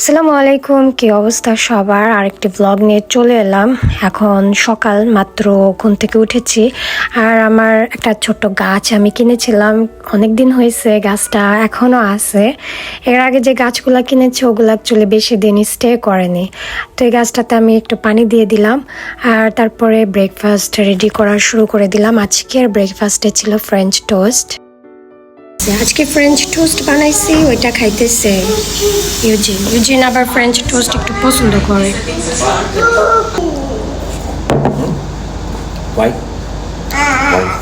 আসসালামু আলাইকুম, কি অবস্থা সবার? আরেকটি ব্লগ নিয়ে চলে এলাম। এখন সকাল মাত্র ঘুম থেকে উঠেছি। আর আমার একটা ছোট্ট গাছ আমি কিনেছিলাম, অনেক দিন হয়েছে, গাছটা এখনও আছে। এর আগে যে গাছগুলো কিনেছি ওগুলো অ্যাকচুয়ালি বেশি দিন স্টে করেনি। তো এই গাছটাতে আমি একটু পানি দিয়ে দিলাম আর তারপরে ব্রেকফাস্ট রেডি করা শুরু করে দিলাম। আজকের ব্রেকফাস্টে ছিল ফ্রেঞ্চ টোস্ট। আজকে ফ্রেঞ্চ টোস্ট বানাইছি, ওইটা খাইতেছে ইউজিন আবার ফ্রেঞ্চ টোস্ট একটু পছন্দ করে। Why?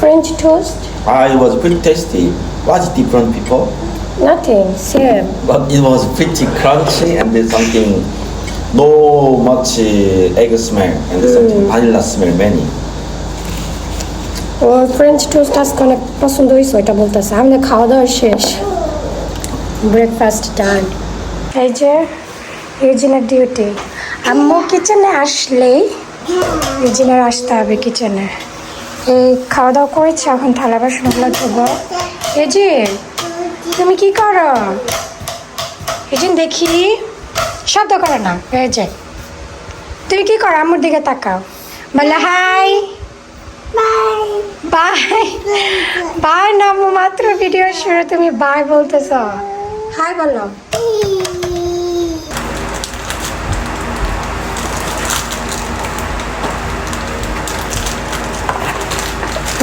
French toast It was pretty tasty. What's different people? Nothing, same. But it was pretty crunchy and there's something no much egg smell and there's something vanilla smell many. O French toast আজকে অনেক পছন্দ হয়েছে, ওইটা বলতেছে। আমাদের খাওয়া দাওয়া শেষ, ব্রেকফাস্ট ডান। এই যে ইউজিনের ডিউটি, আম্মু কিচেনে আসলেই ইউজিনের আসতে হবে কিচেনে। এই খাওয়া দাওয়া করেছি, এখন থালা বাসনগুলো ধোবো। ইউজিন তুমি কি করো? ইউজিন দেখি, শব্দ করো না। এই যে তুমি কি করো? আম্মুর দিকে তাকাও, বলে হাই। বাই বাই নামু, মাত্র ভিডিও শুরু তুমি বাই বলতেছ। হাই বলো।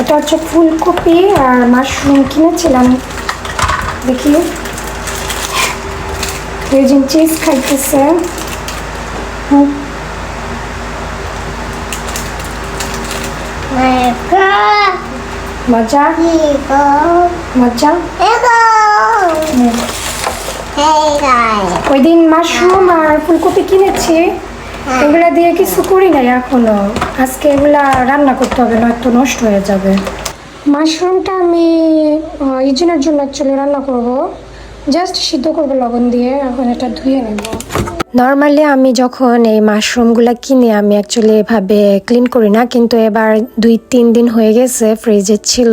এটা হচ্ছে ফুলকপি আর মাশরুম কিনেছিলাম। দেখি ইউজিন চিজ খাইতেছে। মজা মজা। ওই দিন মাশরুম আর ফুলকপি কিনেছি, এগুলা দিয়ে কিছু করি নাই এখনো। আজকে এগুলা রান্না করতে হবে, নয়তো নষ্ট হয়ে যাবে। মাশরুমটা আমি ইউজিনের জন্য অ্যাকচুয়ালি রান্না করব, জাস্ট সিদ্ধ করবো লবণ দিয়ে। এখন এটা ধুয়ে নেব। নর্মালি আমি যখন এই মাশরুমগুলো কিনি আমি অ্যাকচুয়ালি এভাবে ক্লিন করি না, কিন্তু এবার 2-3 দিন হয়ে গেছে ফ্রিজে ছিল,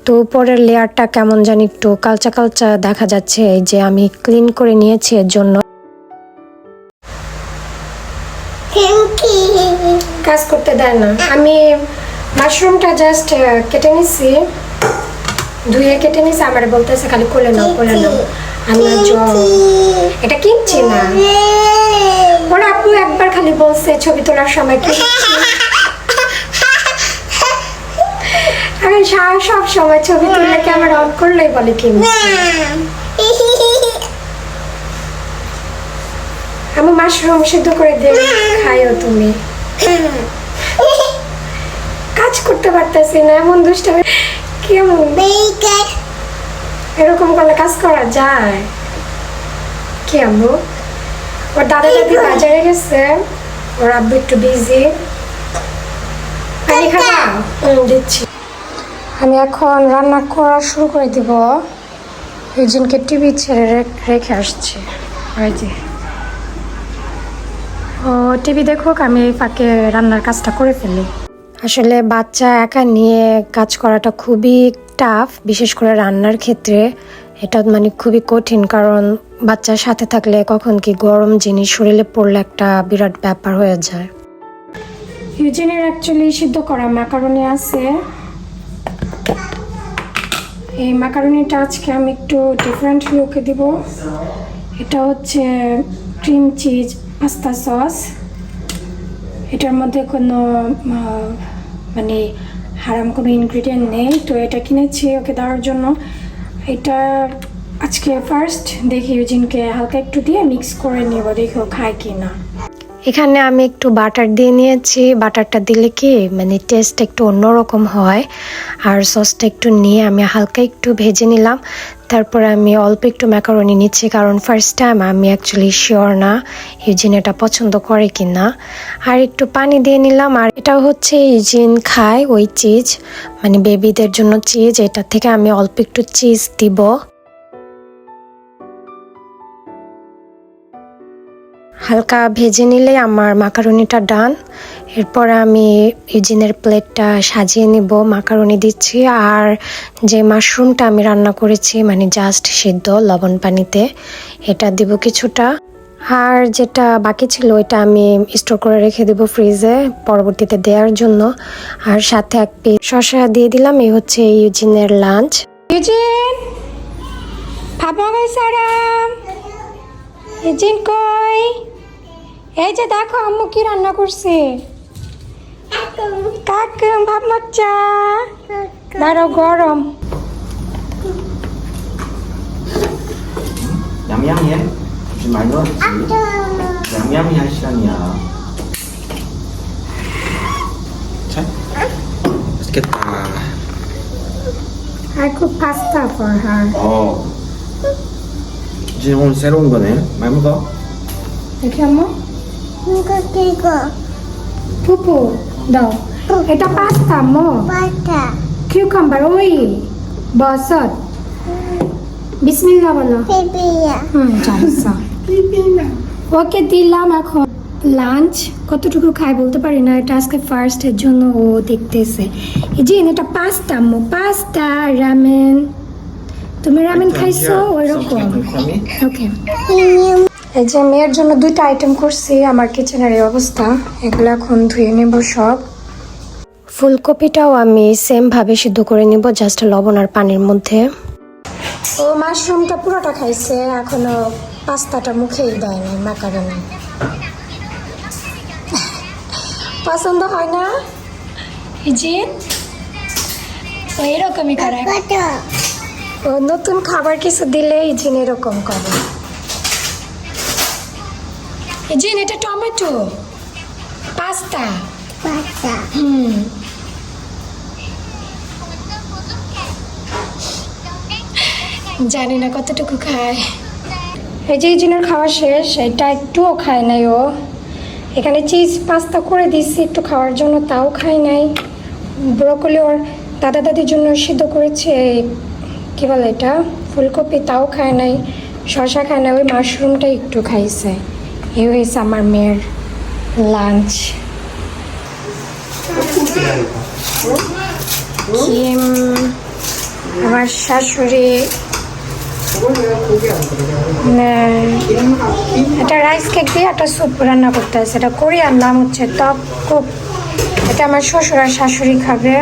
তো উপরের লেয়ারটা কেমন জানি একটু কালচা কালচা দেখা যাচ্ছে। এই যে আমি ক্লিন করে নিয়েছি এর জন্য। কাজ করতে দেয় না। আমি মাশরুমটা জাস্ট কেটে নিছি, ধুয়ে কেটে নিছি। আমার বলতেছে খালি কোলে নাও কোলে নাও। আমি এটা কিনছি না, ওরা আপু একবার খালি বলছে ছবি তোলার সময় কি আমি সব সময় ছবি তুললে ক্যামেরা অন করলেই বলে কিনছি। আমি মাশরুম সিদ্ধ করে দিয়ে খাইও তুমি। কাজ করতে পারতেছি না, এমন দুষ্টামি। কেমন এরকম করলে কাজ করা যায়? কি আম্মু? ওর দাদা দাদি বাজারে গেছে, ওর আব্বু একটু বিজি। পানি খাবা? দিচ্ছি। আমি এখন রান্না করা শুরু করে দিব। ইউজিনকে টিভি ছেড়ে রেখে আসছি। ওই যে ও টিভি দেখুক, আমি এই ফাঁকে রান্নার কাজটা করে ফেলি। আসলে বাচ্চা একা নিয়ে কাজ করাটা খুবই টাফ, বিশেষ করে রান্নার ক্ষেত্রে। এটা মানে খুবই কঠিন, কারণ বাচ্চার সাথে থাকলে কখন কি গরম জিনিস শরীরে পড়লে একটা বিরাট ব্যাপার হয়ে যায়। ইউজিনের অ্যাকচুয়ালি সিদ্ধ করা ম্যাকারনি আছে। এই ম্যাকারনিটা আজকে আমি একটু ডিফারেন্ট লুকে দিব। এটা হচ্ছে ক্রিম চিজ পাস্তা সস। এটার মধ্যে কোনো মানে হারাম কোনো ইনগ্রিডিয়েন্ট নেই, তো এটা কিনেছি ওকে দেওয়ার জন্য। এটা আজকে ফার্স্ট দেখি ইউজিনকে হালকা একটু দিয়ে মিক্স করে নেব, দেখি ও খায় কি না। এখানে আমি একটু বাটার দিয়ে নিয়েছি। বাটারটা দিলে কি মানে টেস্ট একটু অন্যরকম হয়। আর সসটা একটু নিয়ে আমি হালকা একটু ভেজে নিলাম। তারপরে আমি অল্প একটু ম্যাকারনি নিচ্ছি, কারণ ফার্স্ট টাইম আমি অ্যাকচুয়ালি শিওর না ইউজিন এটা পছন্দ করে কি না। আর একটু পানি দিয়ে নিলাম। আর এটা হচ্ছে ইউজিন খায় ওই চিজ, মানে বেবিদের জন্য চিজ। এটা থেকে আমি অল্প একটু চিজ দিব। হালকা ভেজে নিলে আমার মাকারনিটা ডান। এরপর আমি ইউজিনের প্লেটটা সাজিয়ে নিব। মাকারনি দিচ্ছি, আর যে মাশরুমটা আমি রান্না করেছি মানে জাস্ট সিদ্ধ লবণ পানিতে, এটা দিব কিছুটা। আর যেটা বাকি ছিল ওইটা আমি স্টোর করে রেখে দেবো ফ্রিজে পরবর্তীতে দেওয়ার জন্য। আর সাথে এক পিস শসা দিয়ে দিলাম। এই হচ্ছে ইউজিনের লাঞ্চ। ইউজিন ভাবো সারাম, ইউজিন কই? এই যে দেখো আম্মু কি রান্না করছে। কাকুম ভাব মাচ্চা, দাঁড়াও গরম। 얌얌이해? 요즘 많이 넣었지? 얌얌이 할 시간이야. 자, 맛있겠다. I cook pasta for her. 이제 오늘 새로운 거네. 많이 먹어. দেখি আম্মু, ফুপু দাও। এটা পাস্তা আম্মু, কিউকাম্বার ওই বসত। বিসমিল্লাহ বলো। আচ্ছা ওকে দিলাম। এখন লাঞ্চ কতটুকু খায় বলতে পারি না, এটা আজকে ফার্স্টের জন্য ও দেখতেছে। এই যে এটা পাস্তা আম্মু, পাস্তা রামেন। তুমি রামেন খাইছো ওই রকম? ওকে। এই যে মেয়ের জন্য দুইটা আইটেম করছি। আমার কিচেনের এই অবস্থা, এগুলো এখন ধুয়ে নেব সব। ফুলকপিটাও আমি সেম ভাবে সিদ্ধ করে নিব, জাস্ট লবণ আর পানির মধ্যে। ও মাশরুমটা পুরোটা খাইছে, এখনো পাস্তাটা মুখেই দেয় না। ম্যাকারনি পছন্দ হয় না। এই যে ও এরকমই করে, ও নতুন খাবার কিছু দিলে এই যে এরকম করে। এই যে এটা টমেটো পাস্তা। জানি না কতটুকু খায়। এই যে জিনের খাওয়া শেষ, এটা একটুও খায় নাই ও। এখানে চিজ পাস্তা করে দিচ্ছি একটু খাওয়ার জন্য, তাও খায় নাই। ব্রোকলি ওর দাদা দাদির জন্য সিদ্ধ করেছে, কি বলে এটা ফুলকপি, তাও খায় নাই। শসা খায় না, ওই মাশরুমটা একটু খাইছে। এই হয়েছে আমার মেয়ের লাঞ্চ। আমার শাশুড়ি এটা রাইস কেক দিয়ে একটা স্যুপ রান্না করতে আছে, এটা কোরিয়ান নাম হচ্ছে টক কুক। এটা আমার শ্বশুর আর শাশুড়ি খাবে।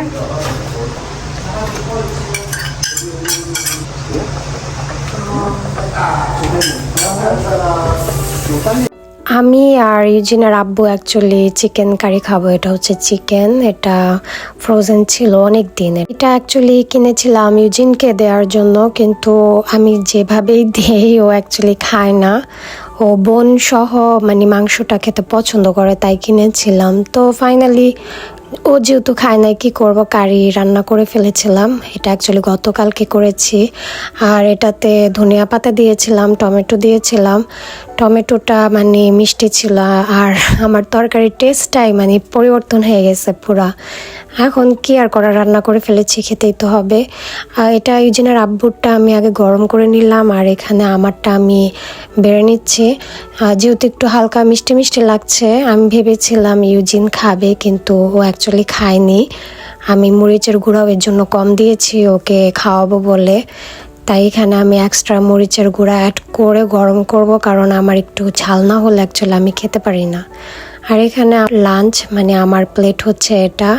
আমি আর ইউজিনের আব্বু অ্যাকচুয়ালি চিকেন কারি খাবো। এটা হচ্ছে চিকেন, এটা ফ্রোজেন ছিল অনেক দিনের। এটা অ্যাকচুয়ালি কিনেছিলাম ইউজিনকে দেওয়ার জন্য, কিন্তু আমি যেভাবেই দিই ও অ্যাকচুয়ালি খায় না। ও বোন সহ মানে মাংসটা খেতে পছন্দ করে, তাই কিনেছিলাম। তো ফাইনালি ও যেহেতু খায় নাই, কি করব, কারি রান্না করে ফেলেছিলাম। এটা অ্যাকচুয়ালি গতকালকে করেছি। আর এটাতে ধনিয়া পাতা দিয়েছিলাম, টমেটো দিয়েছিলাম। টমেটোটা মানে মিষ্টি ছিল, আর আমার তরকারির টেস্টটাই মানে পরিবর্তন হয়ে গেছে পুরা। এখন কি আর করা, রান্না করে ফেলেছি, খেতেই তো হবে। আর এটা ইউজিনের আব্বুরটা আমি আগে গরম করে নিলাম, আর এখানে আমারটা আমি বেড়ে নিচ্ছি। যেহেতু একটু হালকা মিষ্টি মিষ্টি লাগছে, আমি ভেবেছিলাম ইউজিন খাবে, কিন্তু ও অ্যাকচুয়ালি খায়নি। আমি মরিচের গুঁড়াও এর জন্য কম দিয়েছি ওকে খাওয়াবো বলে, তাই এখানে আমি এক্সট্রা মরিচের গুঁড়া অ্যাড করে গরম করব, কারণ আমার একটু ঝাল না হলে অ্যাকচুয়ালি আমি খেতে পারি না। আর এখানে লাঞ্চ মানে আমার প্লেট হচ্ছে এটা,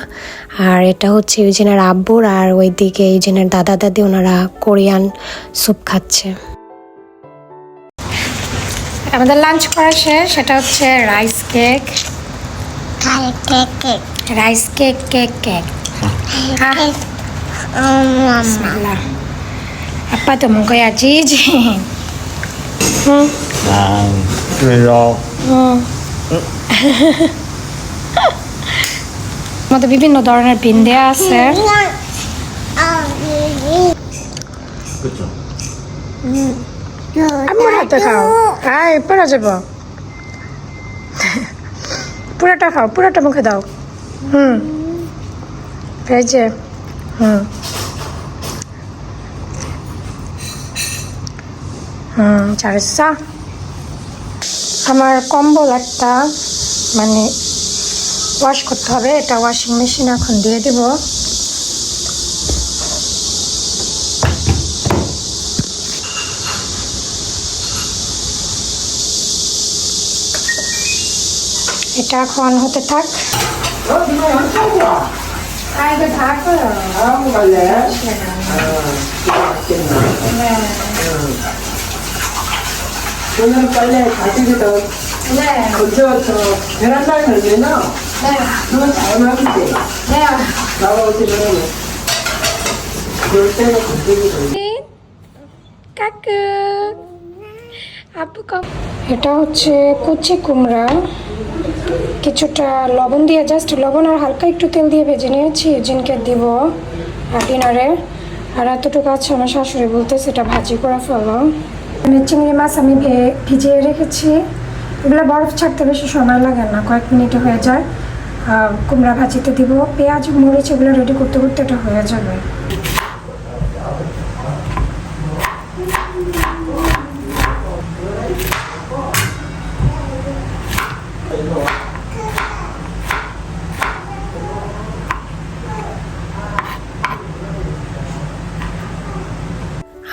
আর এটা হচ্ছে ইউজিনের আব্বুর, আর ওইদিকে ইউজিনের দাদা দাদি ওনারা কোরিয়ান স্যুপ খাচ্ছে। আমাদের লাঞ্চ করা শেষ। সেটা হচ্ছে rice cake, rice cake cake cake. 아빠 도 먹어야지. 응. 그래요. আমাদের বিভিন্ন ধরনের বিন দেয়া আছে। 그렇죠. আমার হাতে খাও, আয় পড়া যাব। পুরাটা খাও, পুরাটা মুখে দাও। এই যে 잘했어? আমার কম্বল একটা মানে ওয়াশ করতে হবে, এটা ওয়াশিং মেশিন এখন দিয়ে দিব। এটা এখন হতে থাক। আগে থাক। 오늘 빨래 가지기도 먼저 저 베란다에 걸리나? 그건 잘하는데 나가오지 그러면 그럴 때는 그때기도 কাকু আপু এটা হচ্ছে কুচি কুমড়া, কিছুটা লবণ দিয়ে, জাস্ট লবণ আর হালকা একটু তেল দিয়ে ভেজে নিয়েছি, ইউজিনকে দিব আর ডিনারে। আর এতটুকু আছে, আমার শাশুড়ি বলতেছে এটা ভাজি করে ফেলো। চিংড়ি মাছ আমি ভিজিয়ে রেখেছি, এগুলো বরফ ছাড়তে বেশি সময় লাগে না, কয়েক মিনিটে হয়ে যায়। কুমড়া ভাজিতে দিব, পেঁয়াজ মরিচ এগুলো রেডি করতে করতে এটা হয়ে যাবে।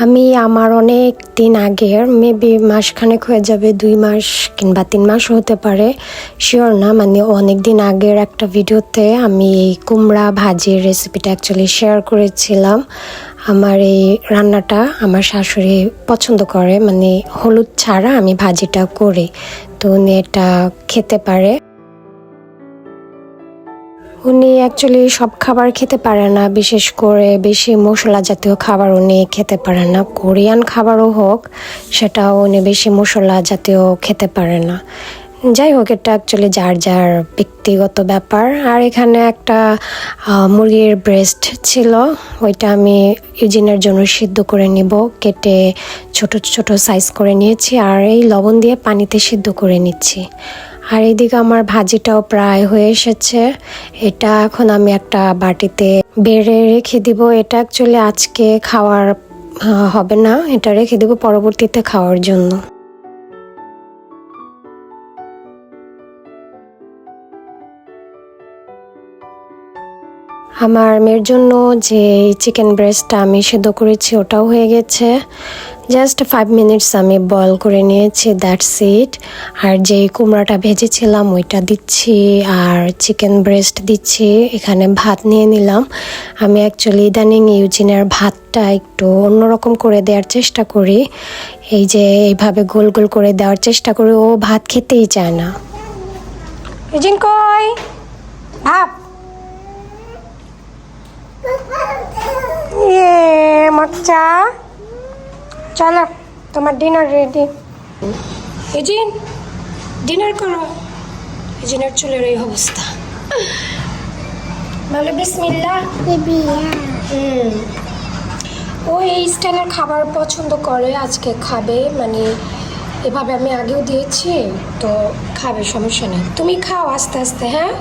আমি আমার অনেক দিন আগের, মেবি মাসখানেক হয়ে যাবে, 2 মাস কিংবা 3 মাস হতে পারে, শিওর না, মানে অনেক দিন আগের একটা ভিডিওতে আমি এই কুমড়া ভাজির রেসিপিটা অ্যাকচুয়ালি শেয়ার করেছিলাম। আমার এই রান্নাটা আমার শাশুড়ি পছন্দ করে, মানে হলুদ ছাড়া আমি ভাজিটা করি, তো উনি এটা খেতে পারে। উনি অ্যাকচুয়ালি সব খাবার খেতে পারে না, বিশেষ করে বেশি মশলা জাতীয় খাবার উনি খেতে পারে না। কোরিয়ান খাবারও হোক, সেটাও উনি বেশি মশলা জাতীয় খেতে পারে না। যাই হোক, এটা অ্যাকচুয়ালি যার যার ব্যক্তিগত ব্যাপার। আর এখানে একটা মুরগির ব্রেস্ট ছিল, ওইটা আমি ইউজিনের জন্য সিদ্ধ করে নিব, কেটে ছোট ছোট সাইজ করে নিয়েছি, আর এই লবণ দিয়ে পানিতে সিদ্ধ করে নিচ্ছি। আর এইদিকে আমার ভাজিটাও প্রায় হয়ে এসেছে, এটা এখন আমি একটা বাটিতে বেড়ে রেখে দিব। এটা অ্যাকচুয়ালি আজকে খাওয়ার হবে না, এটা রেখে দিব পরবর্তীতে খাওয়ার জন্য। আমার মেয়ের জন্য যে চিকেন ব্রেস্টটা আমি সিদ্ধ করেছি ওটাও হয়ে গেছে, জাস্ট 5 মিনিটস আমি বয়েল করে নিয়েছি, দ্যাটস ইট। আর যে কুমড়াটা ভেজেছিলাম ওইটা দিচ্ছি, আর চিকেন ব্রেস্ট দিচ্ছি। এখানে ভাত নিয়ে নিলাম। আমি অ্যাকচুয়ালি ইদানিং ইউজিনের ভাতটা একটু অন্যরকম করে দেওয়ার চেষ্টা করি, এই যে এইভাবে গোল গোল করে দেওয়ার চেষ্টা করি, ও ভাত খেতেই চায় না। ইউজিন কই ভাত? মচ্চা, চলো তোমার ডিনার রেডি। ইজিন ডিনার করো। ইজিনের চুলের এই অবস্থা, বলে বিসমিল্লাহ। ও এই স্টাইলের খাবার পছন্দ করে, আজকে খাবে, মানে এভাবে আমি আগেও দিয়েছি তো খাবে, সমস্যা নেই, তুমি খাও আস্তে আস্তে। হ্যাঁ,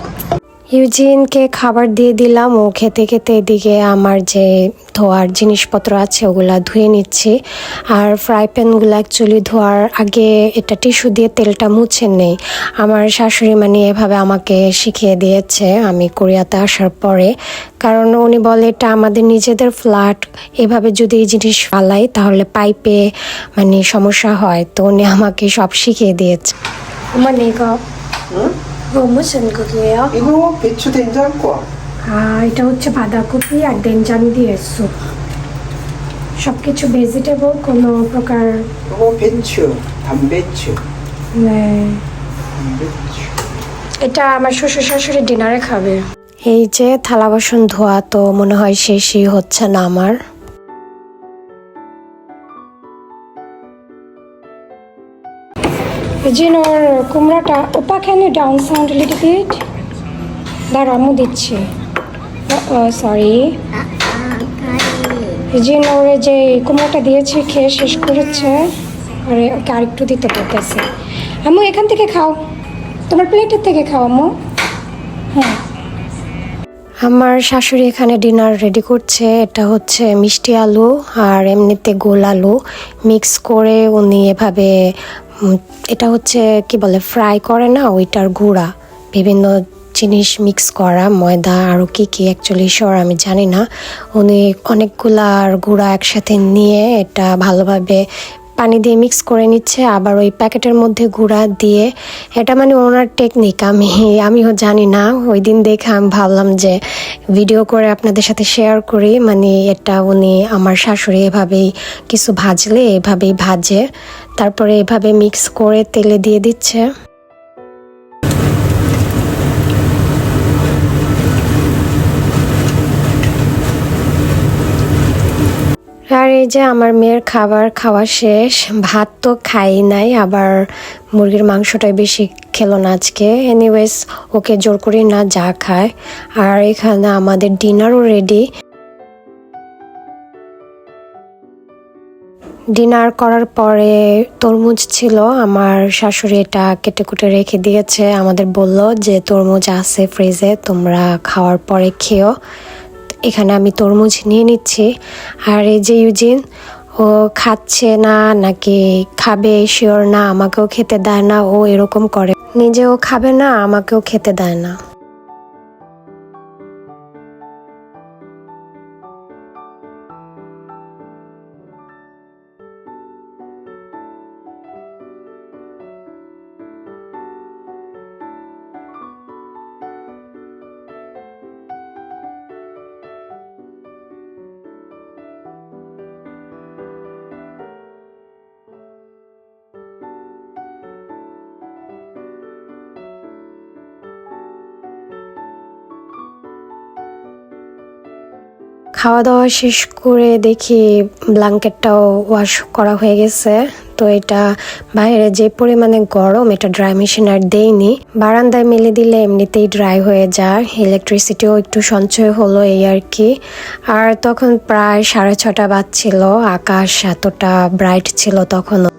ইউজিনকে খাবার দিয়ে দিলাম, ও খেতে খেতে এদিকে আমার যে ধোয়ার জিনিসপত্র আছে ওগুলা ধুয়ে নিচ্ছি। আর ফ্রাই প্যানগুলো অ্যাকচুয়ালি ধোয়ার আগে এটা টিস্যু দিয়ে তেলটা মুছে নেই। আমার শাশুড়ি মানে এভাবে আমাকে শিখিয়ে দিয়েছে আমি কোরিয়াতে আসার পরে, কারণ উনি বলে এটা আমাদের নিজেদের ফ্ল্যাট, এভাবে যদি এই জিনিস ফালাই তাহলে পাইপে মানে সমস্যা হয়, তো উনি আমাকে সব শিখিয়ে দিয়েছে। আমার নেগা 무슨 국이에요? 이거 배추 된장국 এটা হচ্ছে বাঁধাকপি আর দেনজান দিয়ে স্যুপ, সব কিছু ভেজিটেবল, কোনো প্রকার 이거 배추 단배추 단배추 এটা আমার শ্বশুর শাশুড়ি ডিনারে খাবে। এই যে থালা বাসন ধোয়া তো মনে হয় শেষই হচ্ছে না আমার। জিন ওর কুমড়াটা, ওপা can you down sound little bit? দাঁড়া আমি দিচ্ছি, সরি। জিন ওরে যে কুমড়াটা দিয়েছে খেয়ে শেষ করেছে, আর ওকে আরেকটু দিতে বলতেছে। আম্মু এখান থেকে খাও, তোমার প্লেটের থেকে খাও আম্মু। হ্যাঁ, আমার শাশুড়ি এখানে ডিনার রেডি করছে। এটা হচ্ছে মিষ্টি আলু আর এমনিতে গোল আলু মিক্স করে উনি এভাবে, এটা হচ্ছে কি বলে ফ্রাই করে না, ওইটার গুঁড়া, বিভিন্ন জিনিস মিক্স করা, ময়দা আরও কী কী অ্যাকচুয়ালি শিওর আমি জানি না। উনি অনেকগুলার গুঁড়া একসাথে নিয়ে এটা ভালোভাবে পানি দিয়ে মিক্স করে নিচ্ছে, আবার ওই প্যাকেটের মধ্যে গুঁড়া দিয়ে। এটা মানে ওনার টেকনিক, আমিও জানি না। ওই দিন দেখে আমি ভাবলাম যে ভিডিও করে আপনাদের সাথে শেয়ার করি। মানে এটা উনি আমার শাশুড়ি এভাবেই কিছু ভাজলে এভাবেই ভাজে, তারপরে এভাবে মিক্স করে তেলে দিয়ে দিচ্ছে। আর এই যে আমার মেয়ের খাবার খাওয়া শেষ, ভাত তো খাই নাই, আবার মুরগির মাংসটাই বেশি খেলো না আজকে। এনিওয়েজ ওকে জোর করি না, যা খায়। আর এখানে আমাদের ডিনারও রেডি। ডিনার করার পরে তরমুজ ছিল, আমার শাশুড়ি এটা কেটে কুটে রেখে দিয়েছে। আমাদের বলল যে তরমুজ আছে ফ্রিজে, তোমরা খাওয়ার পরে খেও। এখানে আমি তরমুজ নিয়ে নিচ্ছি। আর এই যে ইউজিন, ও খাচ্ছে না নাকি খাবে শিওর না, আমাকেও খেতে দেয় না। ও এরকম করে, নিজেও খাবে না, আমাকেও খেতে দেয় না। খাওয়া দাওয়া শেষ করে দেখি ব্ল্যাঙ্কেটটাও ওয়াশ করা হয়ে গেছে। তো এটা বাইরে যে পরিমাণে গরম, এটা ড্রাই মেশিন আর দেইনি, বারান্দায় মেলে দিলে এমনিতেই ড্রাই হয়ে যায়। ইলেকট্রিসিটিও একটু সঞ্চয় হলো, এই আর কি। আর তখন প্রায় 6:30 বাজছিল, আকাশ এতটা ব্রাইট ছিল তখনও।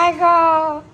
I go.